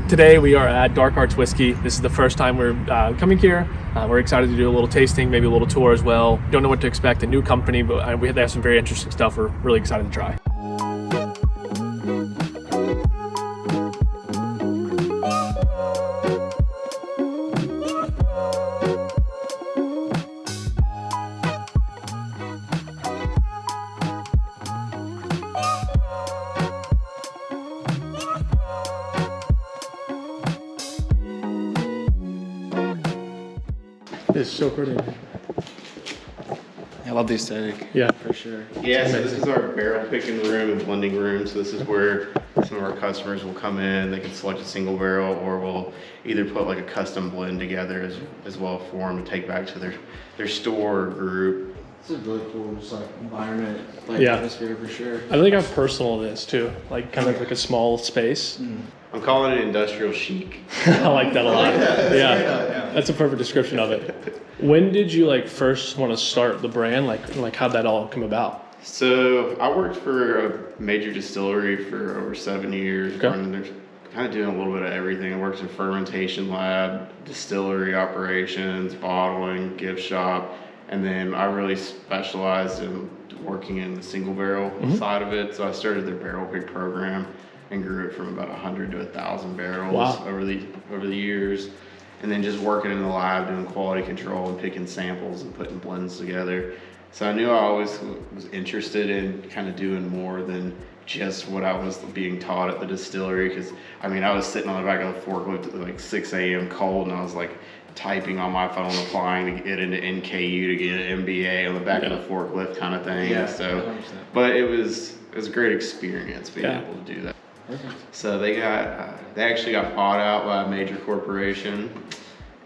Today we are at Dark Arts Whiskey. This is the first time we're coming here. We're excited to do a little tasting, maybe a little tour as well. Don't know what to expect, a new company, but they have some very interesting stuff we're really excited to try. It's so pretty. I love the aesthetic. Yeah, for sure. Yeah, so this is our barrel picking room and blending room. So this is where some of our customers will come in. They can select a single barrel, or we'll either put like a custom blend together as well for them to take back to their store or group. It's a really cool just like environment, like Yeah. atmosphere for sure. I think how personal it is too. Like kind of like a small space. I'm calling it industrial chic. I like that a lot. Yeah, that's a perfect description of it. When did you like first want to start the brand? Like how'd that all come about? So I worked for a major distillery for over 7 years. Okay. They're kind of doing a little bit of everything. I worked in fermentation lab, distillery operations, bottling, gift shop, and then I really specialized in working in the single barrel side of it. So I started their barrel pick program and grew it from about 100 to 1,000 barrels over the years. And then just working in the lab doing quality control and picking samples and putting blends together. So I knew I always was interested in kind of doing more than just what I was being taught at the distillery. Because I mean, I was sitting on the back of the forklift at like 6 a.m. cold, and I was like typing on my phone, applying to get into NKU to get an MBA on the back of the forklift kind of thing. Yeah, So, 100%. but it was a great experience being able to do that. Perfect. So they actually got bought out by a major corporation,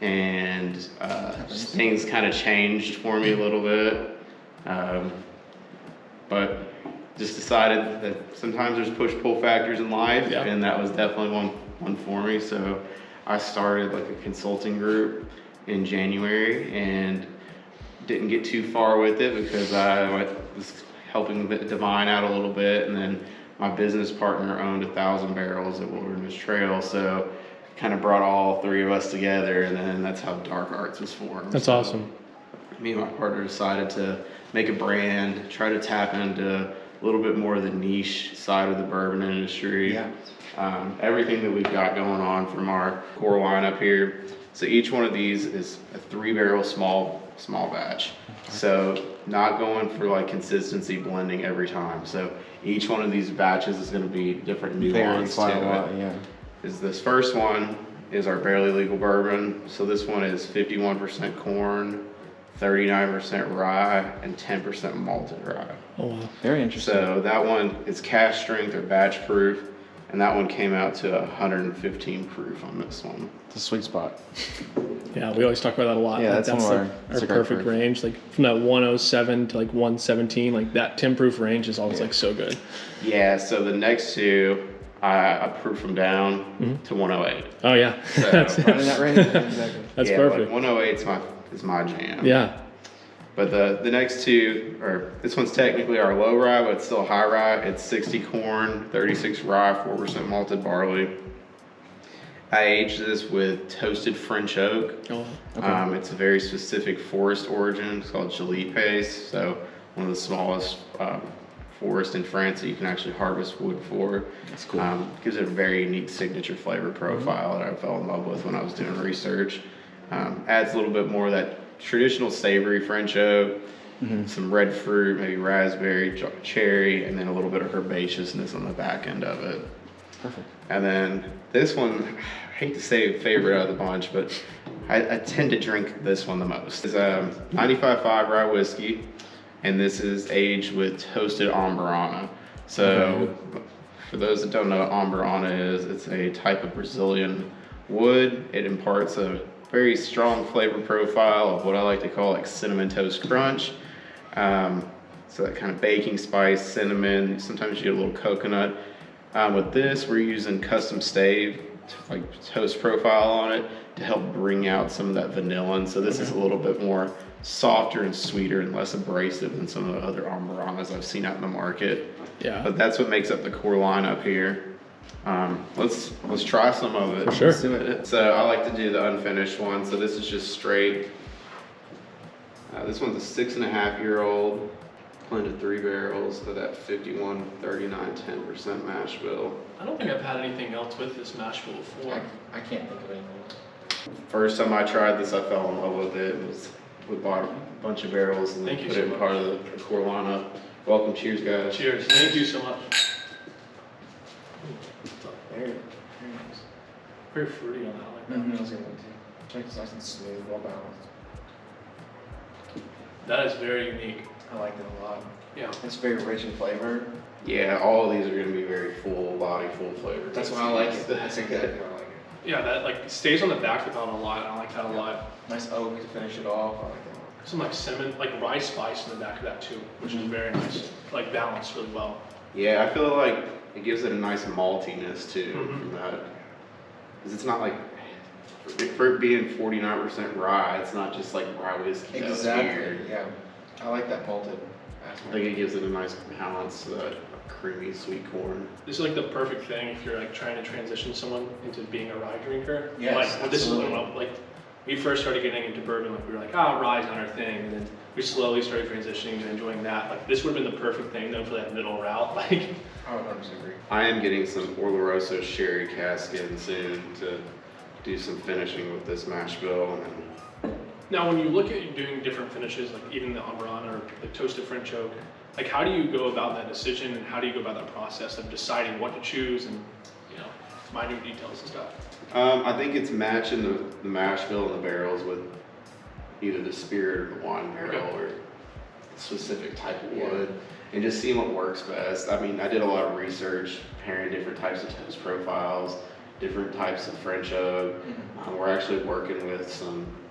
and things kind of changed for me a little bit. But just decided that sometimes there's push-pull factors in life, and that was definitely one for me. So I started like a consulting group in January and didn't get too far with it because I was helping Divine out a little bit, and then my business partner owned 1,000 barrels at Wilderness Trail, so kind of brought all three of us together, and then that's how Dark Arts was formed. That's awesome. Me and my partner decided to make a brand, try to tap into a little bit more of the niche side of the bourbon industry. Yeah. Everything that we've got going on from our core lineup here. So each one of these is a 3-barrel small batch. So not going for like consistency blending every time. So each one of these batches is going to be different nuance to it. Yeah. Is this first one is our barely legal bourbon. So this one is 51% corn, 39% rye, and 10% malted rye. Oh wow. Very interesting. So that one is cask strength or batch proof, and that one came out to 115 proof on this one. It's a sweet spot. Yeah, we always talk about that a lot. Yeah, Like, that's like one of our our perfect range. Like from that 107 to like 117, like that 10 proof range is always like so good. Yeah, so the next two, I proof them down to 108. Oh yeah. So, Right in that range. Exactly. That's yeah, perfect. Like 108 is my jam. Yeah. But the next two this one's technically our low rye, but it's still high rye. It's 60 corn, 36 rye, 4% malted barley. I aged this with toasted French oak. Oh, okay. It's a very specific forest origin. It's called Jalipes. So one of the smallest forests in France that you can actually harvest wood for. That's cool. Gives it a very unique signature flavor profile that I fell in love with when I was doing research. Adds a little bit more of that traditional savory French oak, some red fruit, maybe raspberry, cherry, and then a little bit of herbaceousness on the back end of it. Perfect. And then this one, I hate to say favorite out of the bunch, but I tend to drink this one the most. It's a 95.5 rye whiskey, and this is aged with toasted Amburana. So for those that don't know what Amburana is, it's a type of Brazilian wood. It imparts a very strong flavor profile of what I like to call like cinnamon toast crunch. So that kind of baking spice, cinnamon, sometimes you get a little coconut. With this, we're using custom stave, like toast profile on it to help bring out some of that vanilla. And so this is a little bit more softer and sweeter and less abrasive than some of the other Amburanas I've seen out in the market. Yeah. But that's what makes up the core lineup here. Let's try some of it. For sure. Let's do it. So I like to do the unfinished one. So this is just straight. This one's a 6.5-year-old, blended 3 barrels of that 51, 39, 10% mash bill. I don't think I've had anything else with this mash bill before. I can't think of anything. First time I tried this, I fell in love with it. We bought a bunch of barrels and then Thank you put so it in much. part of the core lineup. Welcome, cheers, guys. Cheers. Thank you so much. Very nice. Very fruity on that. I like that. Mm-hmm. I was gonna too. It's nice and smooth, well balanced. That is very unique. I like it a lot. Yeah. It's very rich in flavor. Yeah, all of these are going to be very full body, full flavor. That's why I like it. That's exactly how I like it. Yeah, that like stays on the back without a lot. I like that a lot. Nice oak to finish it off. I like that. Some like cinnamon, like rice spice in the back of that too, which is very nice. Like balanced really well. Yeah, I feel like it gives it a nice maltiness too Mhm. from that. Because it's not like, for it being 49% rye, it's not just like rye whiskey. That's Exactly. weird. Yeah. I like that malted I aspect. think it gives it a nice balance to that creamy sweet corn. This is like the perfect thing if you're like trying to transition someone into being a rye drinker. Yes, Like this is absolutely. like we first started getting into bourbon, like we were like, rye's not our thing, and then we slowly started transitioning to enjoying that. Like this would have been the perfect thing though for that middle route. Like I would 100% agree. I am getting some Oloroso sherry cask in soon to do some finishing with this mash bill. And then now when you look at doing different finishes, like even the Ambrana or like toasted French oak, like how do you go about that decision and how do you go about that process of deciding what to choose and minute details and stuff? I think it's matching the mash bill and the barrels with either the spirit or the wine barrel Okay. or a specific type of wood, and just seeing what works best. I mean, I did a lot of research, pairing different types of toast profiles, different types of French oak. We're actually working with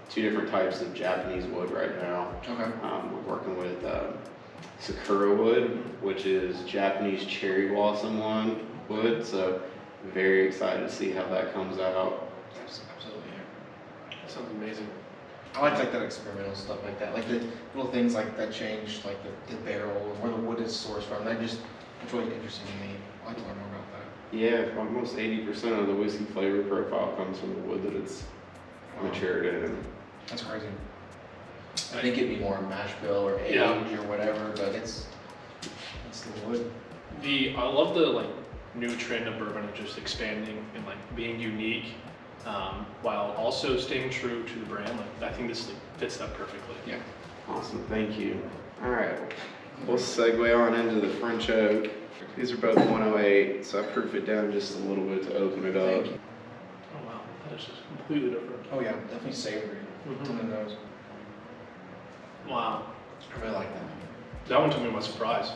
two different types of Japanese wood right now. Okay. We're working with Sakura wood, which is Japanese cherry blossom wood. So very excited to see how that comes out. Absolutely. Yeah. That sounds amazing. I like that experimental stuff like that, like the little things like that change, like the barrel and where the wood is sourced from. It's really interesting to me. I like to learn more about that. Yeah, almost 80% of the whiskey flavor profile comes from the wood that it's matured in. That's crazy. I think it'd be more mash bill or age or whatever, but it's the wood. I love the like new trend of bourbon of just expanding and like being unique, while also staying true to the brand. Like I think this like, fits that perfectly. Yeah. Awesome, thank you. All right, we'll segue on into the French oak. These are both 108, so I proof it down just a little bit to open it up. Thank you. Oh wow, that is just completely different. Oh yeah, definitely savory. Mhm. To the nose. Wow, I really like that. that one took me by surprise.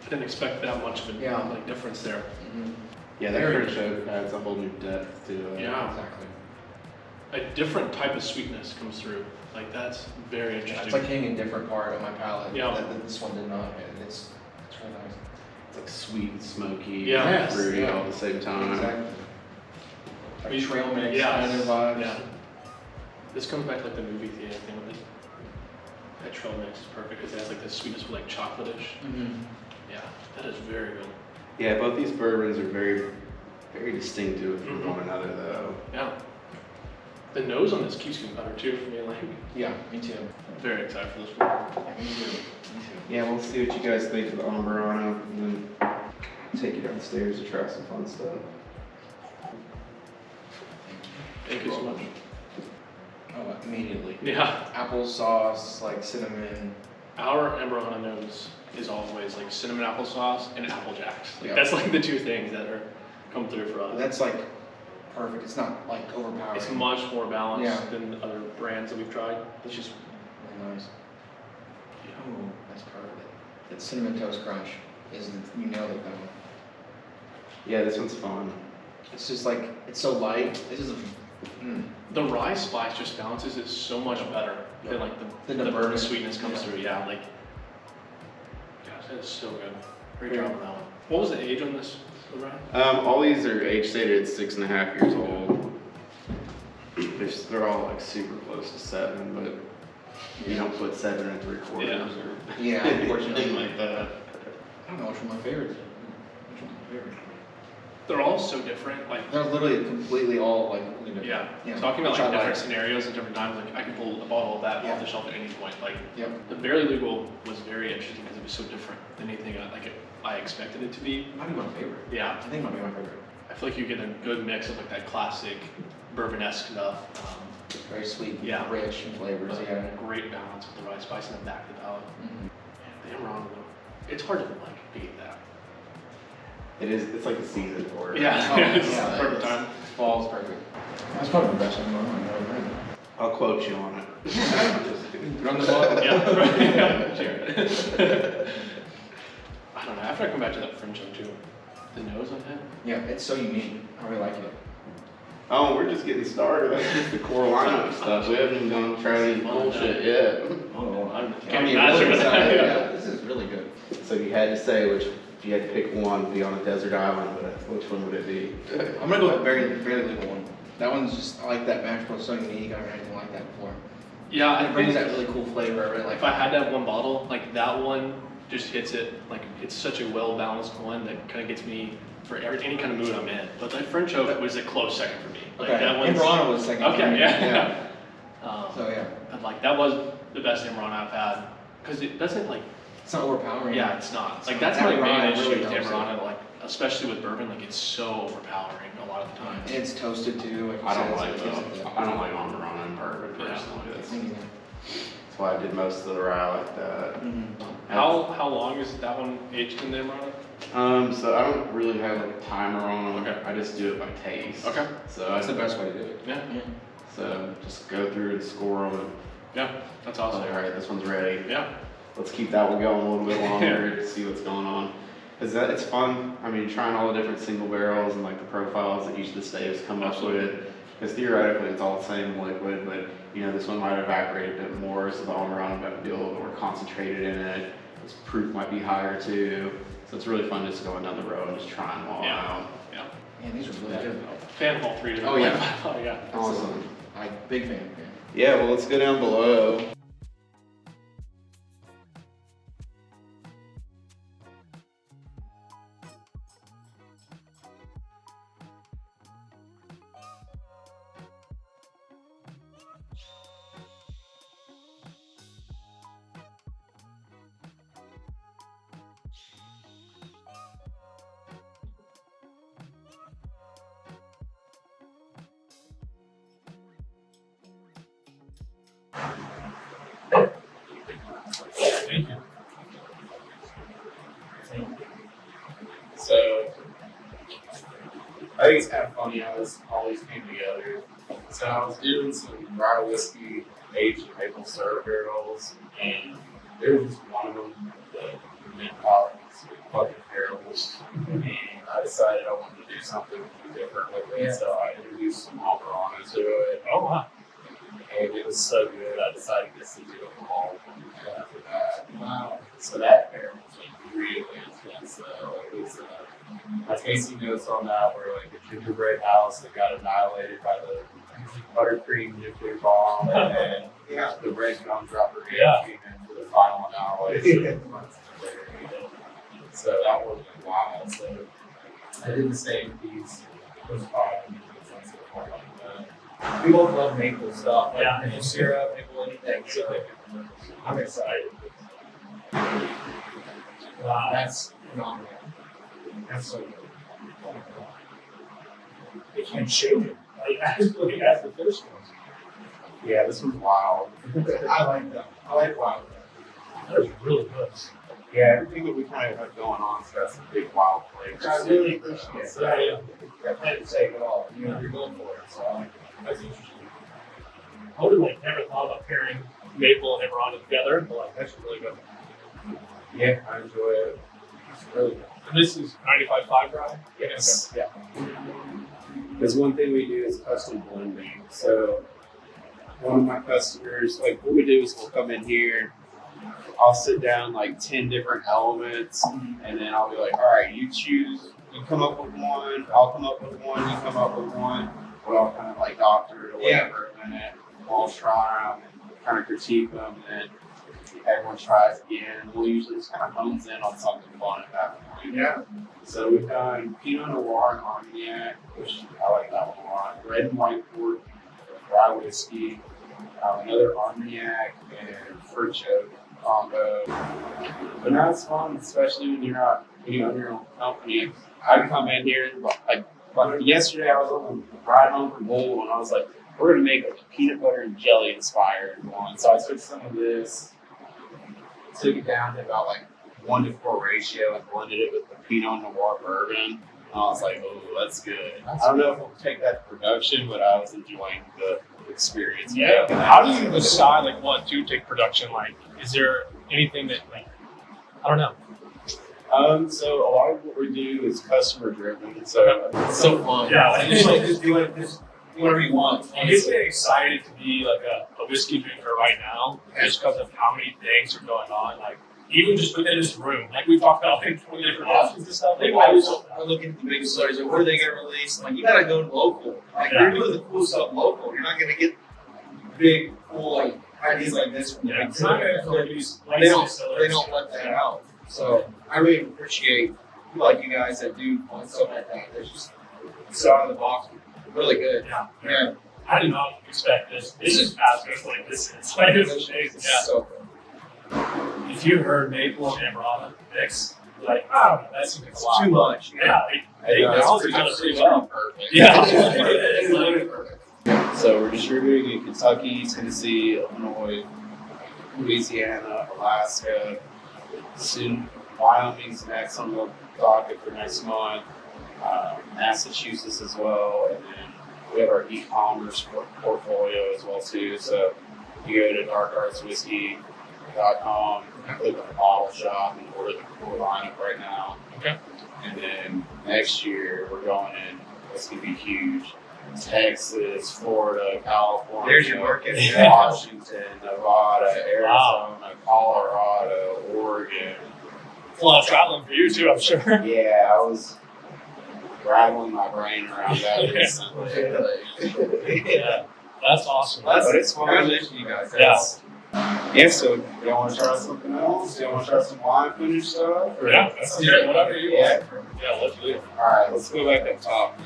I didn't expect that much of a Yeah. like difference there. Mm-hmm. Yeah, that Very French oak adds a whole new depth to it. Yeah. Exactly. A different type of sweetness comes through. Like that's very Yeah, interesting. it's like hitting a different part of my palate Yeah. that this one did not hit. It's really nice. It's like sweet, smoky, Yeah. and Yes, fruity yeah. all at the same time. Exactly. Like We- trail mix Yeah. kind of vibes. Yeah. This comes back to like the movie theater thing with it. That trail mix is perfect because it has like this sweetness with like chocolate-ish. Mm-hmm. Yeah, that is very good. Yeah, both these bourbons are very, very distinctive from Mhm. one another, though. Yeah. The nose on this keeps getting better too for me. Like, Yeah, me too. very excited for this one. Yeah, me too. Me too. Yeah, we'll see what you guys think of the Ambrana, and then take you downstairs to try some fun stuff. Thank you so much. Oh, immediately. Yeah, Applesauce, like cinnamon. our Ambrana nose is always like cinnamon applesauce and apple jacks. Like Yeah. that's like the two things that are come through for us. That's like perfect. It's not like overpowering. It's much more balanced Yeah. than the other brands that we've tried. It's just really nice. Ooh, that's perfect. That cinnamon toast crunch is, you nailed it though. Yeah, this one's fun. It's just like, it's so light. This is The rye spice just balances it so much better than like Than the the bourbon bourbon. sweetness comes Yeah. through. Yeah, like gosh, that is so good. Great Yeah. job on that one. What was the age on this rye? All these are age stated at 6.5 years old. They're all like super close to 7, but you don't put 7 3/4 Yeah. or Yeah, unfortunately. anything like that. I don't know which one my favorite is. Which one's my favorite? they're all so different. Like, They're literally completely all like completely different. yeah. Talking about Which like I different scenarios and different times, like I can pull a bottle of that Yeah. off the shelf at any point. Like, Yep. the Barely Legal was very interesting because it was so different than anything I expected it to be. Might be my favorite. Yeah. I think it might be my favorite. I feel like you get a good mix of like that classic bourbon-esque stuff. It's very sweet, Yeah. rich in flavors. But Yeah. great balance with the right spice in the back of the palate. Mhm. The Amarana, though, it's hard to like beat that. It is, it's like a season for it. Yeah, Oh, it's yeah, perfect it's- time. Fall's perfect. That's probably the best one I've ever had. I'll quote you on it. Run the bottle. Yeah, right. Sure. I don't know. After I come back to that French one too, the nose on that. Yeah, it's so unique. I really like it. Oh, we're just getting started. That's just the core lineup stuff. We haven't even gone try any bullshit yet. Oh, I'm I getting mean, master really of that. excited. Yeah. Yeah, this is really good. So if you had to say if you had to pick one to be on a desert island, which one would it be? I'm gonna go with the very little one. That one's just, I like that mash bill, so unique. I haven't had anything like that before. Yeah, It brings that really cool flavor. I really like if I had to have one bottle, like that one just hits it. Like it's such a well balanced one that kind of gets me for any kind of mood I'm in. But that French oak was a close second for me. Like Okay, that one's Amarana was second. for okay. me. Yeah. So yeah, But like that was the best Amarana I've had because it doesn't like. it's not overpowering. Yeah, it's not. It's Like not. that's my Amarana main issue really with helps it. Amarana. Like especially with bourbon, like it's so overpowering a lot of the time. And it's toasted too. Like you I don't said, like so it gives it the- I don't like Amarana and bourbon Yeah. personally. That's Mm. why I did most of the rye like that. Mhm. How long is that one aged in the Amarana? So I don't really have like a timer on them. Okay. I just do it by taste. Okay. So That's the best way to do it. Yeah. So just go through and score them and Yeah. That's I'll awesome. say, all right, this one's ready. Yeah. Let's keep that one going a little bit longer to see what's going on. Cause it's fun. I mean, trying all the different single barrels and like the profiles that each of the staves come up with. Because theoretically it's all the same liquid, but you know, this one might evaporate a bit more, so the Amarana might be a little bit more concentrated in it. This proof might be higher too. So it's really fun just going down the road and just trying them all Yeah. out. Yeah. Man, these are really good. Fan of all three. Oh, yeah. Oh yeah. Awesome. Like big fan. Yeah, well, let's go down below. So I think it's kind of funny how this all these came together. So I was doing some rye whiskey aged in maple syrup barrels, and there was just one of them that made was fucking terrible. And I decided I wanted to do something different with it, so I introduced some Amarana to it. Oh wow! And it was so good, I decided just to do them all after that. Wow! So that barrel was like really intense though. It was my tasting notes on that were like a gingerbread house that got annihilated by the buttercream nuclear bomb, and then the red gumdropper came in for the final annihilation. So that was wild. So I did the same piece. It was fine. We both love maple stuff. Like maple syrup, maple anything. So I'm excited. Wow, that's phenomenal. That's so good. It can change it. Like, actually, as the finished one. Yeah, this one's wild. I like that. I like wild. That was really good. Yeah, everything that we kind of have going on has got some big wild flavors. I really appreciate it. So, I plan to take it all. You know, you're going for it. So that's interesting. I would have like never thought about pairing maple and Amarana together, but like that's really good. Yeah, I enjoy it. It's really good. And this is 95.5 rye? Yes. Yeah. There's one thing we do is custom blending. So one of my customers, like what we do is we'll come in here, I'll sit down like 10 different elements, and then I'll be like, all right, you choose, you come up with one, I'll come up with one, you come up with one. We'll all kind of like doctor it or whatever, and then we'll all try them and kind of critique them, and then everyone tries again. We'll usually just kind of hones in on something fun at that point. wine. Yeah. So we've done Pinot Noir and Armagnac, which I like that one a lot. Red and white port, rye whiskey, another Armagnac, and fruit choke combo. But now it's fun, especially when you own your own company. I come in here and like yesterday I was on the ride home from Louisville and I was like, we're gonna make a peanut butter and jelly inspired one. So I took some of this, took it down to about like 1-to-4 ratio and blended it with the Pinot Noir bourbon. And I was like, oh, that's good. I don't know if we'll take that to production, but I was enjoying the experience. Yeah. How do you decide like what to take production? Like, is there anything that like, I don't know. So a lot of what we do is customer driven. So It's so fun. Yeah. Just do it, just do whatever you want. I'm just getting excited to be like a whiskey drinker right now, just because of how many things are going on. Like, even just within this room, like we talked about like 20 different options and stuff. They always are looking at the big stories, like, what are they going to release? Like, you got to go local. Like, Yeah. you're doing the cool stuff local. You're not going to get big, cool, like, ideas like this from Yeah, big it's not cities. gonna release They don't let that out. So I really appreciate people like you guys that do fun stuff like that. It's just so out of the box, really good. Yeah. Yeah, I did not expect this. This is as good like this is. Like, it's amazing. Yeah. so good. If you heard maple and Amaranth mix, like, oh, that's It's too much. Yeah, they that's balance each other pretty pretty well. perfect. Yeah. It's literally perfect. So we're distributing in Kentucky, Tennessee, Illinois, Louisiana, Alaska. Soon, Wyoming's next on the docket for next month. Massachusetts as well, and then we have our e-commerce portfolio as well too. So you go to darkartswhiskey.com, click on the bottle shop, and order the full lineup right now. Okay. And then next year we're going in. It's gonna be huge. Texas, Florida, California, There's your market. Washington, Nevada, Arizona, Colorado, Oregon. It's a lot of traveling for you too, I'm sure. Yeah, I was rattling my brain around that recently. Yeah, that's awesome. But it's fun. Congratulations, you guys. Yeah. Yeah, so y'all want to try something else? Y'all want to try some wine finish stuff? Or- Yeah, that's great. Whatever you want. Yeah. Yeah, let's do it. All right, let's go back up top.